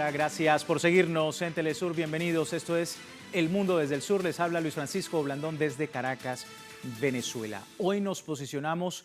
Hola, gracias por seguirnos en Telesur. Bienvenidos. Esto es El Mundo desde el Sur. Les habla Luis Francisco Blandón desde Caracas, Venezuela. Hoy nos posicionamos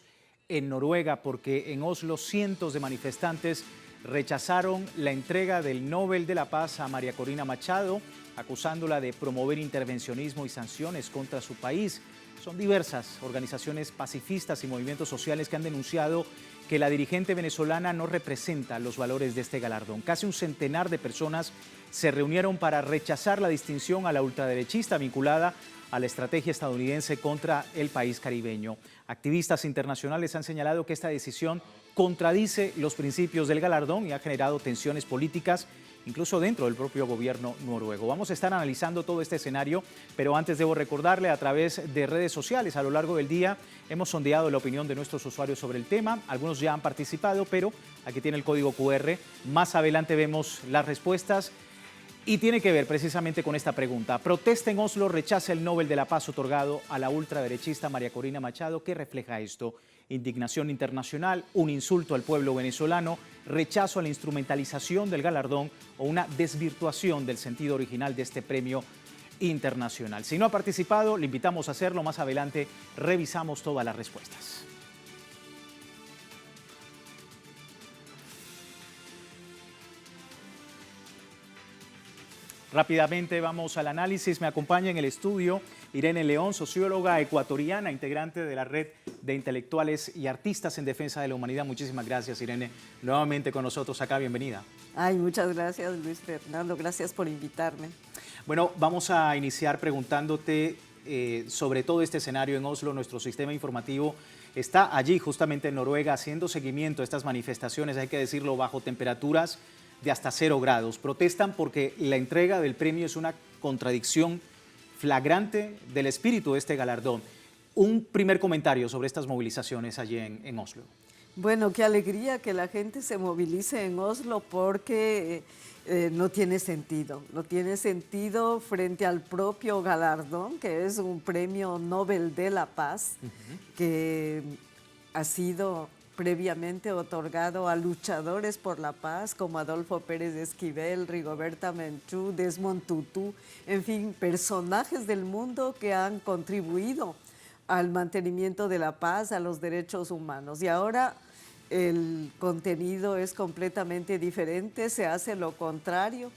en Noruega porque en Oslo cientos de manifestantes rechazaron la entrega del Nobel de la Paz a María Corina Machado, acusándola de promover intervencionismo y sanciones contra su país. Son diversas organizaciones pacifistas y movimientos sociales que han denunciado que la dirigente venezolana no representa los valores de este galardón. Casi un centenar de personas se reunieron para rechazar la distinción a la ultraderechista vinculada a la estrategia estadounidense contra el país caribeño. Activistas internacionales han señalado que esta decisión contradice los principios del galardón y ha generado tensiones políticas, incluso dentro del propio gobierno noruego. Vamos a estar analizando todo este escenario, pero antes debo recordarle, a través de redes sociales a lo largo del día hemos sondeado la opinión de nuestros usuarios sobre el tema. Algunos ya han participado, pero aquí tiene el código QR. Más adelante vemos las respuestas y tiene que ver precisamente con esta pregunta. Protesta en Oslo, rechaza el Nobel de la Paz otorgado a la ultraderechista María Corina Machado. ¿Qué refleja esto? Indignación internacional, un insulto al pueblo venezolano, rechazo a la instrumentalización del galardón o una desvirtuación del sentido original de este premio internacional. Si no ha participado, le invitamos a hacerlo. Más adelante revisamos todas las respuestas. Rápidamente vamos al análisis. Me acompaña en el estudio Irene León, socióloga ecuatoriana, integrante de la Red de Intelectuales y Artistas en Defensa de la Humanidad. Muchísimas gracias, Irene, nuevamente con nosotros acá. Bienvenida. Ay, muchas gracias, Luis Fernando. Gracias por invitarme. Bueno, vamos a iniciar preguntándote sobre todo este escenario en Oslo. Nuestro sistema informativo está allí, justamente en Noruega, haciendo seguimiento a estas manifestaciones, hay que decirlo, bajo temperaturas de hasta 0 grados. Protestan porque la entrega del premio es una contradicción flagrante del espíritu de este galardón. Un primer comentario sobre estas movilizaciones allí en Oslo. Bueno, qué alegría que la gente se movilice en Oslo porque no tiene sentido. No tiene sentido frente al propio galardón, que es un premio Nobel de la Paz, que ha sido previamente otorgado a luchadores por la paz como Adolfo Pérez Esquivel, Rigoberta Menchú, Desmond Tutu, en fin, personajes del mundo que han contribuido al mantenimiento de la paz, a los derechos humanos. Y ahora el contenido es completamente diferente, se hace lo contrario.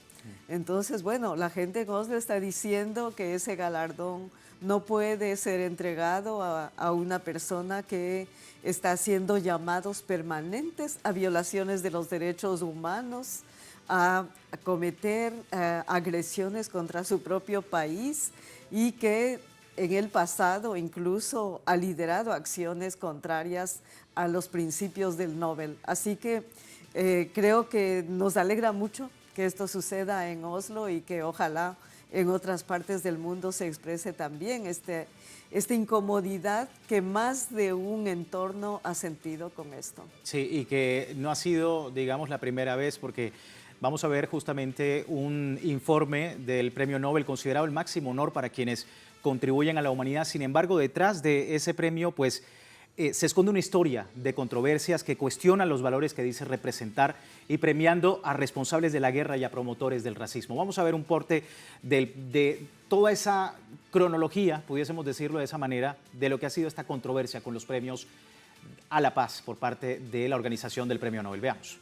Entonces, bueno, la gente en Oslo está diciendo que ese galardón no puede ser entregado a una persona que está haciendo llamados permanentes a violaciones de los derechos humanos, a cometer agresiones contra su propio país y que en el pasado incluso ha liderado acciones contrarias a los principios del Nobel. Así que creo que nos alegra mucho que esto suceda en Oslo y que ojalá en otras partes del mundo se exprese también esta incomodidad que más de un entorno ha sentido con esto. Sí, y que no ha sido, digamos, la primera vez, porque vamos a ver justamente un informe del Premio Nobel considerado el máximo honor para quienes contribuyen a la humanidad. Sin embargo, detrás de ese premio, pues, se esconde una historia de controversias que cuestionan los valores que dice representar y premiando a responsables de la guerra y a promotores del racismo. Vamos a ver un porte de toda esa cronología, pudiésemos decirlo de esa manera, de lo que ha sido esta controversia con los premios a la paz por parte de la organización del Premio Nobel. Veamos.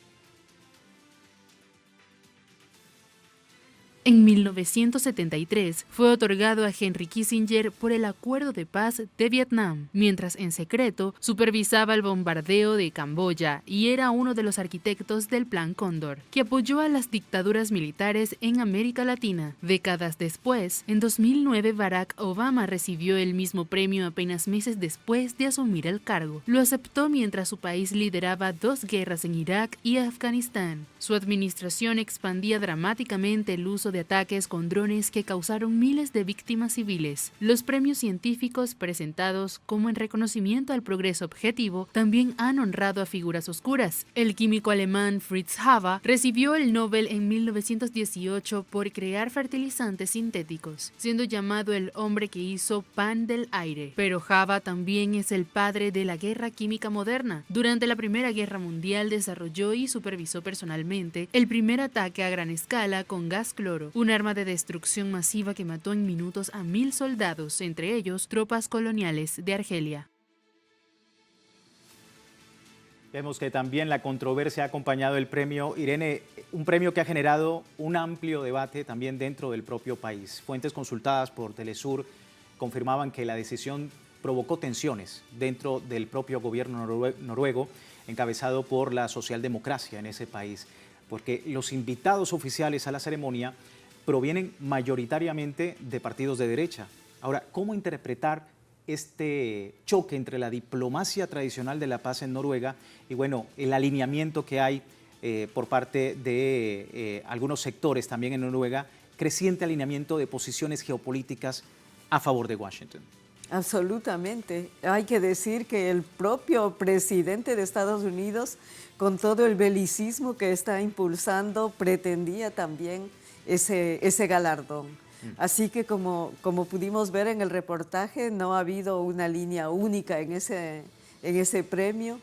En 1973 fue otorgado a Henry Kissinger por el Acuerdo de Paz de Vietnam, mientras en secreto supervisaba el bombardeo de Camboya y era uno de los arquitectos del Plan Cóndor, que apoyó a las dictaduras militares en América Latina. Décadas después, en 2009 Barack Obama recibió el mismo premio apenas meses después de asumir el cargo. Lo aceptó mientras su país lideraba 2 guerras en Irak y Afganistán. Su administración expandía dramáticamente el uso de ataques con drones que causaron miles de víctimas civiles. Los premios científicos presentados como en reconocimiento al progreso objetivo también han honrado a figuras oscuras. El químico alemán Fritz Haber recibió el Nobel en 1918 por crear fertilizantes sintéticos, siendo llamado el hombre que hizo pan del aire. Pero Haber también es el padre de la guerra química moderna. Durante la Primera Guerra Mundial desarrolló y supervisó personalmente el primer ataque a gran escala con gas cloro, un arma de destrucción masiva que mató en minutos a 1000 soldados, entre ellos tropas coloniales de Argelia. Vemos que también la controversia ha acompañado el premio. Irene, un premio que ha generado un amplio debate también dentro del propio país. Fuentes consultadas por Telesur confirmaban que la decisión provocó tensiones dentro del propio gobierno noruego, encabezado por la socialdemocracia en ese país, porque los invitados oficiales a la ceremonia provienen mayoritariamente de partidos de derecha. Ahora, ¿cómo interpretar este choque entre la diplomacia tradicional de la paz en Noruega y, bueno, el alineamiento que hay por parte de algunos sectores también en Noruega, creciente alineamiento de posiciones geopolíticas a favor de Washington? Absolutamente. Hay que decir que el propio presidente de Estados Unidos, con todo el belicismo que está impulsando, pretendía también ese galardón. Así que como pudimos ver en el reportaje, no ha habido una línea única en ese premio.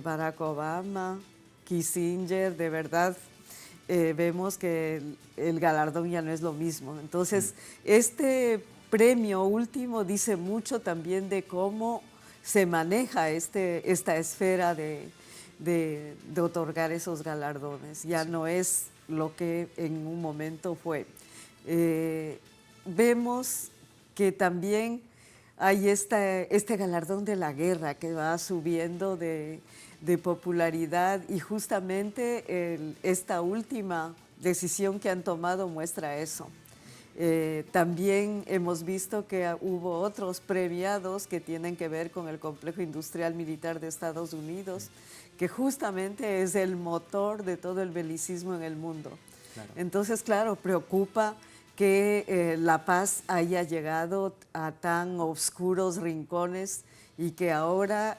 Barack Obama, Kissinger, de verdad, vemos que el galardón ya no es lo mismo. Entonces, este premio último dice mucho también de cómo se maneja esta esfera de otorgar esos galardones. Ya no es lo que en un momento fue. Vemos que también hay este galardón de la guerra que va subiendo de popularidad, y justamente esta última decisión que han tomado muestra eso. También hemos visto que hubo otros premiados que tienen que ver con el complejo industrial militar de Estados Unidos, que justamente es el motor de todo el belicismo en el mundo. Claro. Entonces, claro, preocupa que la paz haya llegado a tan oscuros rincones y que ahora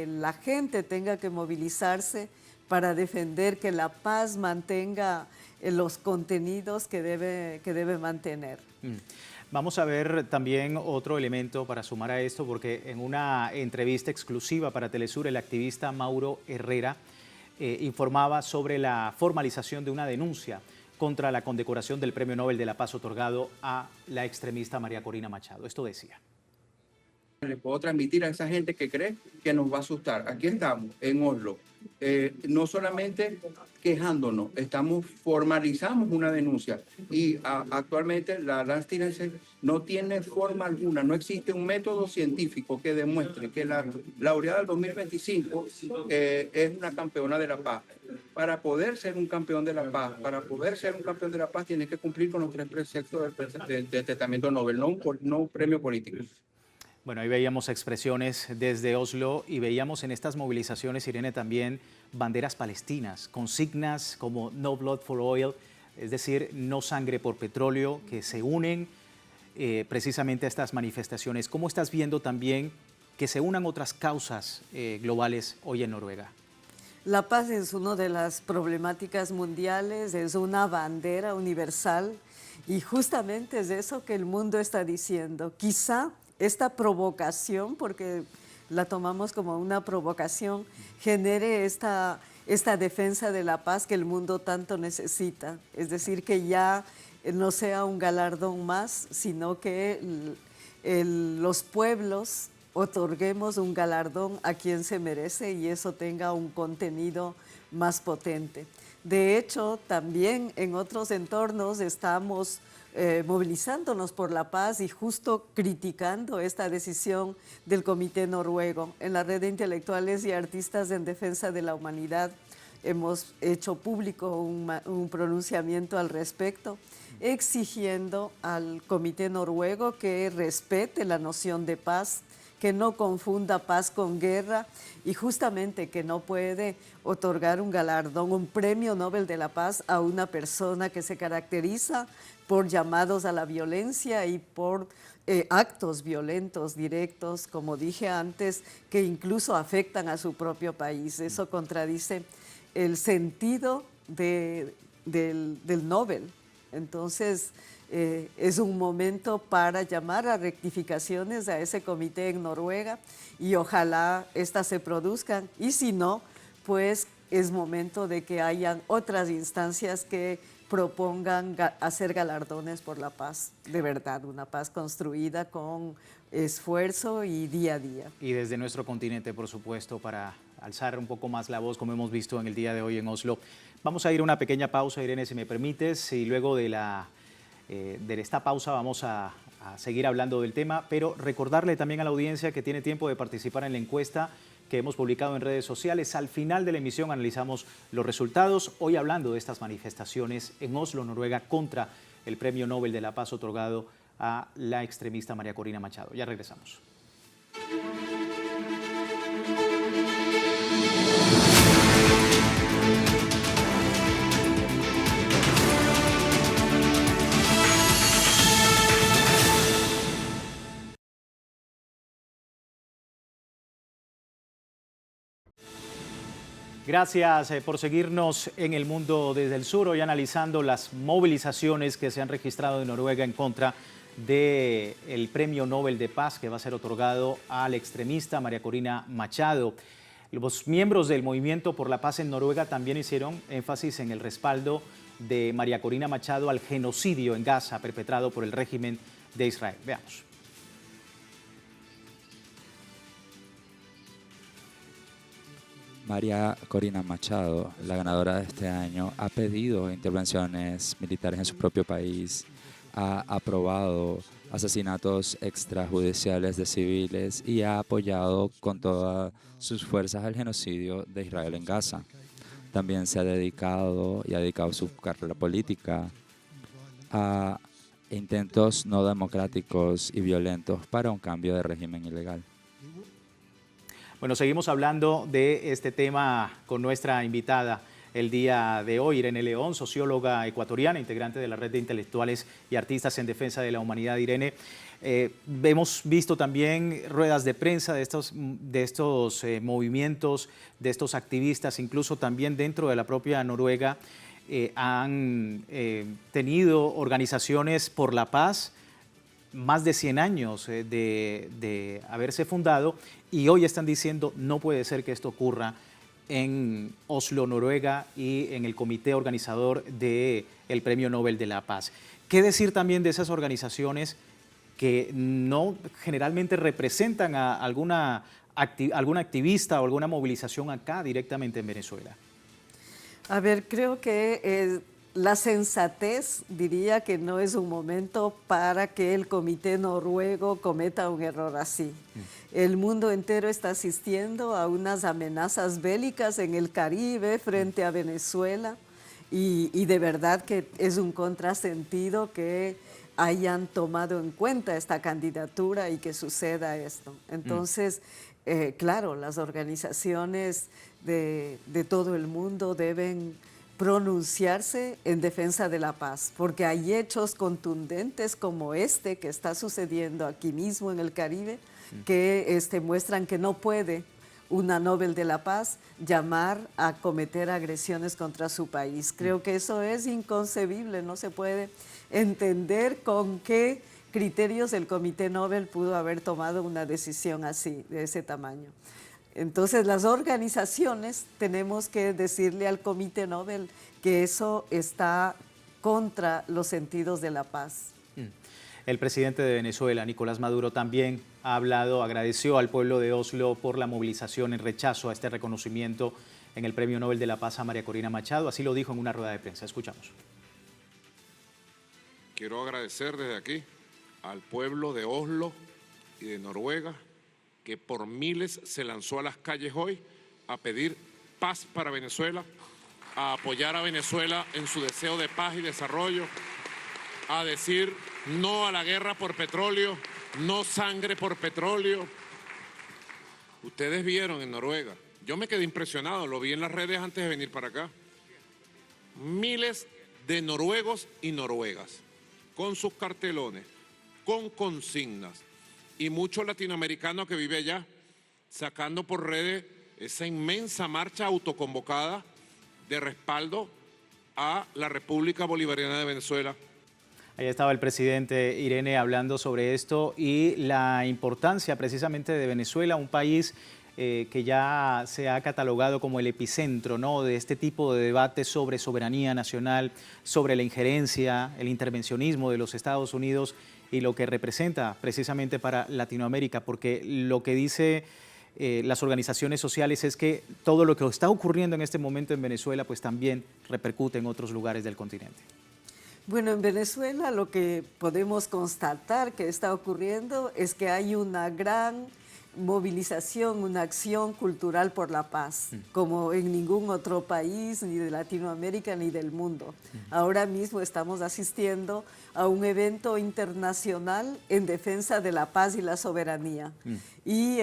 la gente tenga que movilizarse para defender que la paz mantenga los contenidos que debe mantener. Vamos a ver también otro elemento para sumar a esto, porque en una entrevista exclusiva para Telesur, el activista Mauro Herrera informaba sobre la formalización de una denuncia contra la condecoración del Premio Nobel de la Paz otorgado a la extremista María Corina Machado. Esto decía. Le puedo transmitir a esa gente que cree que nos va a asustar. Aquí estamos, en Oslo. No solamente quejándonos, formalizamos una denuncia y actualmente la Landstyrelse no tiene forma alguna, no existe un método científico que demuestre que la laureada del 2025 es una campeona de la paz. Para poder ser un campeón de la paz, tiene que cumplir con los 3 preceptos del testamento Nobel, no un premio político. Bueno, ahí veíamos expresiones desde Oslo y veíamos en estas movilizaciones, Irene, también banderas palestinas, consignas como No Blood for Oil, es decir, no sangre por petróleo, que se unen precisamente a estas manifestaciones. ¿Cómo estás viendo también que se unan otras causas globales hoy en Noruega? La paz es una de las problemáticas mundiales, es una bandera universal y justamente es eso que el mundo está diciendo. Quizá esta provocación, porque la tomamos como una provocación, genere esta defensa de la paz que el mundo tanto necesita. Es decir, que ya no sea un galardón más, sino que los pueblos otorguemos un galardón a quien se merece y eso tenga un contenido más potente. De hecho, también en otros entornos estamos movilizándonos por la paz y justo criticando esta decisión del Comité Noruego. En la red de intelectuales y artistas en defensa de la humanidad hemos hecho público un pronunciamiento al respecto, exigiendo al Comité Noruego que respete la noción de paz, que no confunda paz con guerra y justamente que no puede otorgar un galardón, un premio Nobel de la Paz a una persona que se caracteriza por llamados a la violencia y por actos violentos directos, como dije antes, que incluso afectan a su propio país. Eso contradice el sentido del Nobel. Entonces, es un momento para llamar a rectificaciones a ese comité en Noruega y ojalá estas se produzcan. Y si no, pues es momento de que hayan otras instancias que propongan hacer galardones por la paz, de verdad, una paz construida con esfuerzo y día a día. Y desde nuestro continente, por supuesto, para alzar un poco más la voz, como hemos visto en el día de hoy en Oslo. Vamos a ir a una pequeña pausa, Irene, si me permites, y luego de esta pausa vamos a seguir hablando del tema, pero recordarle también a la audiencia que tiene tiempo de participar en la encuesta que hemos publicado en redes sociales. Al final de la emisión analizamos los resultados, hoy hablando de estas manifestaciones en Oslo, Noruega, contra el Premio Nobel de la Paz otorgado a la extremista María Corina Machado. Ya regresamos. Gracias por seguirnos en El Mundo desde el Sur, hoy analizando las movilizaciones que se han registrado en Noruega en contra del Premio Nobel de Paz que va a ser otorgado al extremista María Corina Machado. Los miembros del Movimiento por la Paz en Noruega también hicieron énfasis en el respaldo de María Corina Machado al genocidio en Gaza perpetrado por el régimen de Israel. Veamos. María Corina Machado, la ganadora de este año, ha pedido intervenciones militares en su propio país, ha aprobado asesinatos extrajudiciales de civiles y ha apoyado con todas sus fuerzas al genocidio de Israel en Gaza. También se ha dedicado y ha dedicado su carrera política a intentos no democráticos y violentos para un cambio de régimen ilegal. Bueno, seguimos hablando de este tema con nuestra invitada el día de hoy, Irene León, socióloga ecuatoriana, integrante de la Red de Intelectuales y Artistas en Defensa de la Humanidad. Irene, hemos visto también ruedas de prensa de estos movimientos, de estos activistas, incluso también dentro de la propia Noruega, han tenido organizaciones por la paz, más de 100 años de haberse fundado, y hoy están diciendo no puede ser que esto ocurra en Oslo, Noruega, y en el comité organizador del Premio Nobel de la Paz. ¿Qué decir también de esas organizaciones que no generalmente representan a alguna activista o alguna movilización acá directamente en Venezuela? A ver, creo que la sensatez diría que no es un momento para que el comité noruego cometa un error así. El mundo entero está asistiendo a unas amenazas bélicas en el Caribe frente a Venezuela y de verdad que es un contrasentido que hayan tomado en cuenta esta candidatura y que suceda esto. Entonces, claro, las organizaciones de todo el mundo deben pronunciarse en defensa de la paz, porque hay hechos contundentes como este que está sucediendo aquí mismo en el Caribe, que muestran que no puede una Nobel de la Paz llamar a cometer agresiones contra su país. Creo que eso es inconcebible, no se puede entender con qué criterios el Comité Nobel pudo haber tomado una decisión así, de ese tamaño. Entonces, las organizaciones tenemos que decirle al Comité Nobel que eso está contra los sentidos de la paz. El presidente de Venezuela, Nicolás Maduro, también ha hablado, agradeció al pueblo de Oslo por la movilización en rechazo a este reconocimiento en el Premio Nobel de la Paz a María Corina Machado. Así lo dijo en una rueda de prensa. Escuchamos. Quiero agradecer desde aquí al pueblo de Oslo y de Noruega, que por miles se lanzó a las calles hoy a pedir paz para Venezuela, a apoyar a Venezuela en su deseo de paz y desarrollo, a decir no a la guerra por petróleo, no sangre por petróleo, Ustedes vieron en Noruega, yo me quedé impresionado, lo vi en las redes antes de venir para acá. Miles de noruegos y noruegas, con sus cartelones, con consignas, y muchos latinoamericanos que viven allá, sacando por redes esa inmensa marcha autoconvocada de respaldo a la República Bolivariana de Venezuela. Ahí estaba el presidente Irene hablando sobre esto y la importancia precisamente de Venezuela, un país que ya se ha catalogado como el epicentro, ¿no?, de este tipo de debates sobre soberanía nacional, sobre la injerencia, el intervencionismo de los Estados Unidos y lo que representa precisamente para Latinoamérica, porque lo que dice las organizaciones sociales es que todo lo que está ocurriendo en este momento en Venezuela pues también repercute en otros lugares del continente. Bueno, en Venezuela lo que podemos constatar que está ocurriendo es que hay una gran movilización, una acción cultural por la paz, como en ningún otro país, ni de Latinoamérica, ni del mundo. Ahora mismo estamos asistiendo a un evento internacional en defensa de la paz y la soberanía. Y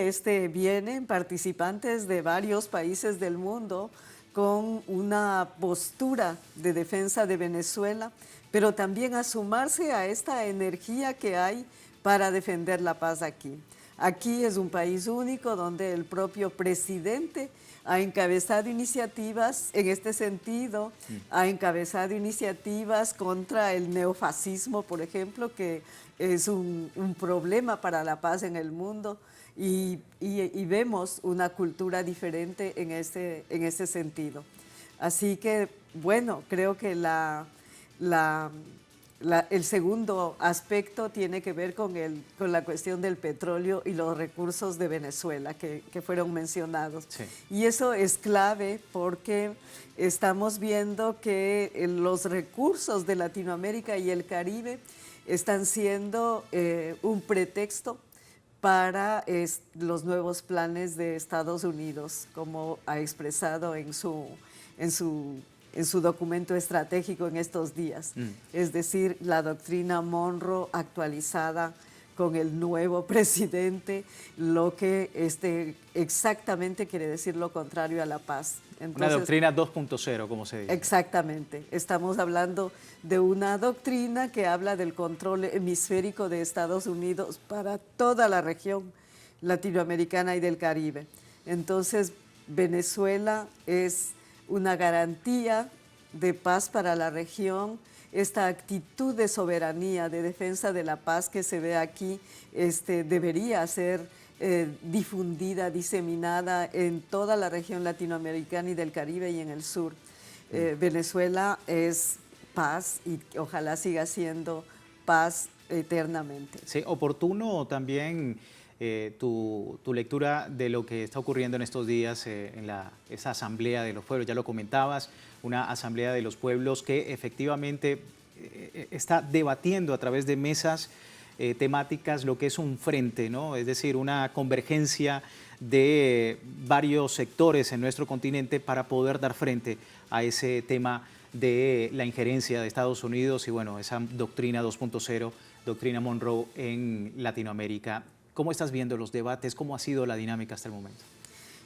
vienen participantes de varios países del mundo con una postura de defensa de Venezuela, pero también a sumarse a esta energía que hay para defender la paz aquí. Aquí es un país único donde el propio presidente ha encabezado iniciativas en este sentido, ha encabezado iniciativas contra el neofascismo, por ejemplo, que es un problema para la paz en el mundo, y vemos una cultura diferente en ese sentido. Así que, bueno, creo que el segundo aspecto tiene que ver con la cuestión del petróleo y los recursos de Venezuela que fueron mencionados. Sí. Y eso es clave porque estamos viendo que los recursos de Latinoamérica y el Caribe están siendo un pretexto para los nuevos planes de Estados Unidos, como ha expresado en su documento estratégico en estos días. Es decir, la doctrina Monroe actualizada con el nuevo presidente, lo que exactamente quiere decir lo contrario a la paz. Entonces, una doctrina 2.0, como se dice. Exactamente. Estamos hablando de una doctrina que habla del control hemisférico de Estados Unidos para toda la región latinoamericana y del Caribe. Entonces, Venezuela es una garantía de paz para la región. Esta actitud de soberanía, de defensa de la paz que se ve aquí, debería ser difundida, diseminada en toda la región latinoamericana y del Caribe y en el sur. Venezuela es paz y ojalá siga siendo paz eternamente. Sí, oportuno también tu lectura de lo que está ocurriendo en estos días en esa Asamblea de los Pueblos. Ya lo comentabas, una Asamblea de los Pueblos que efectivamente está debatiendo a través de mesas temáticas lo que es un frente, ¿no? Es decir, una convergencia de varios sectores en nuestro continente para poder dar frente a ese tema de la injerencia de Estados Unidos y bueno, esa doctrina 2.0, doctrina Monroe en Latinoamérica. ¿Cómo estás viendo los debates? ¿Cómo ha sido la dinámica hasta el momento?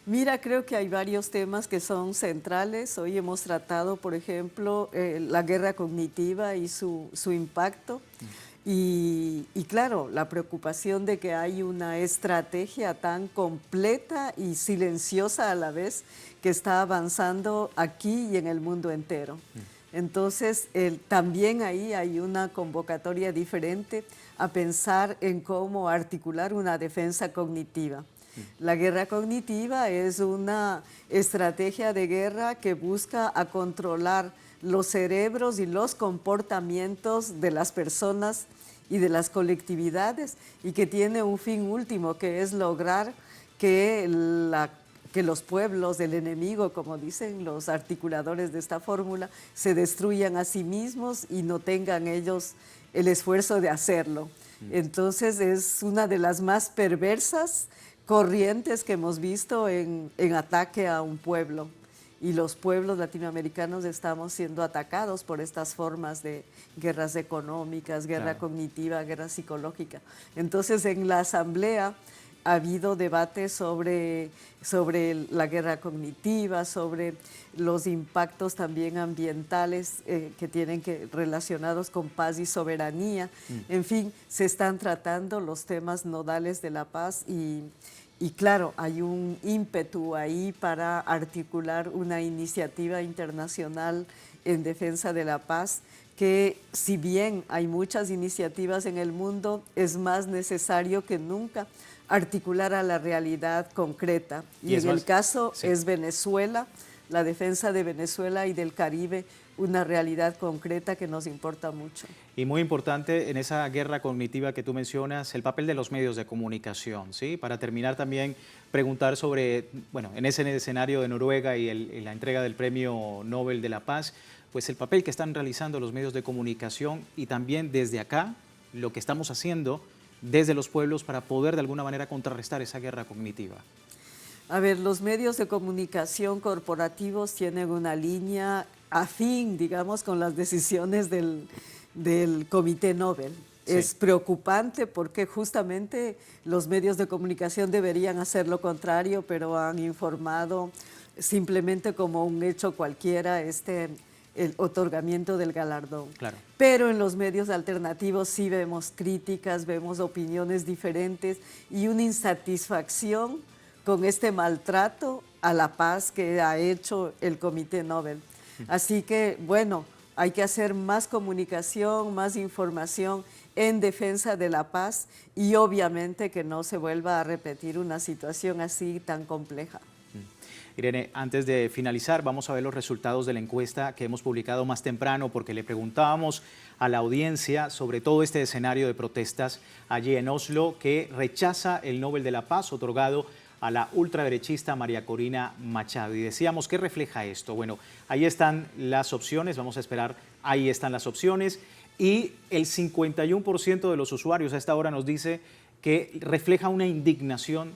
Mira, creo que hay varios temas que son centrales. Hoy hemos tratado, por ejemplo, la guerra cognitiva y su impacto. Y claro, la preocupación de que hay una estrategia tan completa y silenciosa a la vez que está avanzando aquí y en el mundo entero. Entonces, también ahí hay una convocatoria diferente a pensar en cómo articular una defensa cognitiva. La guerra cognitiva es una estrategia de guerra que busca a controlar los cerebros y los comportamientos de las personas y de las colectividades y que tiene un fin último, que es lograr que los pueblos del enemigo, como dicen los articuladores de esta fórmula, se destruyan a sí mismos y no tengan ellos el esfuerzo de hacerlo. Entonces es una de las más perversas corrientes que hemos visto en ataque a un pueblo. Y los pueblos latinoamericanos estamos siendo atacados por estas formas de guerras económicas, guerra cognitiva, guerra psicológica. Entonces en la Asamblea ha habido debates sobre la guerra cognitiva, sobre los impactos también ambientales que tienen relacionados con paz y soberanía. En fin, se están tratando los temas nodales de la paz y claro, hay un ímpetu ahí para articular una iniciativa internacional en defensa de la paz, que si bien hay muchas iniciativas en el mundo, es más necesario que nunca articular a la realidad concreta. Y en el caso es Venezuela, la defensa de Venezuela y del Caribe, una realidad concreta que nos importa mucho. Y muy importante en esa guerra cognitiva que tú mencionas, el papel de los medios de comunicación, ¿sí? Para terminar también, preguntar sobre, bueno, en ese escenario de Noruega y la entrega del Premio Nobel de la Paz, pues el papel que están realizando los medios de comunicación y también desde acá, lo que estamos haciendo desde los pueblos para poder de alguna manera contrarrestar esa guerra cognitiva. A ver, los medios de comunicación corporativos tienen una línea afín, digamos, con las decisiones del Comité Nobel. Sí. Es preocupante porque justamente los medios de comunicación deberían hacer lo contrario, pero han informado simplemente como un hecho cualquiera el otorgamiento del galardón. Claro. Pero en los medios alternativos sí vemos críticas, vemos opiniones diferentes y una insatisfacción con este maltrato a la paz que ha hecho el Comité Nobel. Así que, bueno, hay que hacer más comunicación, más información en defensa de la paz y obviamente que no se vuelva a repetir una situación así tan compleja. Irene, antes de finalizar, vamos a ver los resultados de la encuesta que hemos publicado más temprano porque le preguntábamos a la audiencia sobre todo este escenario de protestas allí en Oslo que rechaza el Nobel de la Paz otorgado a la ultraderechista María Corina Machado. Y decíamos, ¿qué refleja esto? Bueno, ahí están las opciones, vamos a esperar, ahí están las opciones y el 51% de los usuarios a esta hora nos dice que refleja una indignación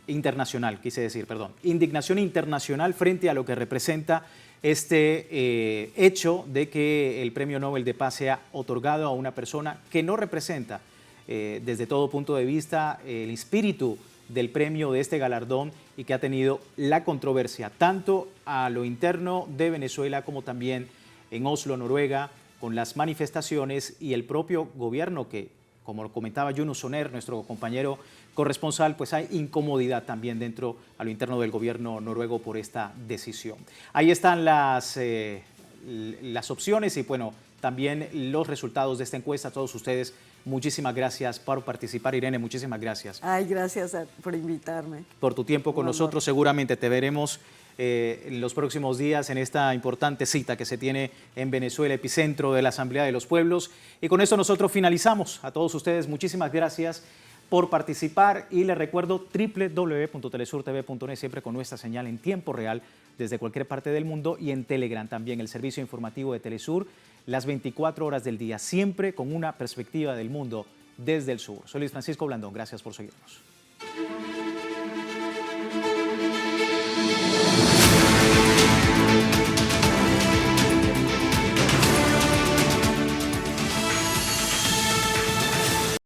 indignación internacional frente a lo que representa este hecho de que el Premio Nobel de Paz sea otorgado a una persona que no representa desde todo punto de vista el espíritu del premio de este galardón y que ha tenido la controversia tanto a lo interno de Venezuela como también en Oslo, Noruega, con las manifestaciones y el propio gobierno que, como lo comentaba Yunus Soner, nuestro compañero corresponsal, pues hay incomodidad también dentro a lo interno del gobierno noruego por esta decisión. Ahí están las opciones y bueno, también los resultados de esta encuesta. A todos ustedes, muchísimas gracias por participar. Irene, muchísimas gracias. Ay, gracias por invitarme. Por tu tiempo con nosotros. Seguramente te veremos en los próximos días en esta importante cita que se tiene en Venezuela, epicentro de la Asamblea de los Pueblos. Y con esto nosotros finalizamos. A todos ustedes, muchísimas gracias por participar y les recuerdo www.telesurtv.net, siempre con nuestra señal en tiempo real desde cualquier parte del mundo y en Telegram también, el servicio informativo de Telesur, las 24 horas del día, siempre con una perspectiva del mundo desde el sur. Soy Luis Francisco Blandón, gracias por seguirnos.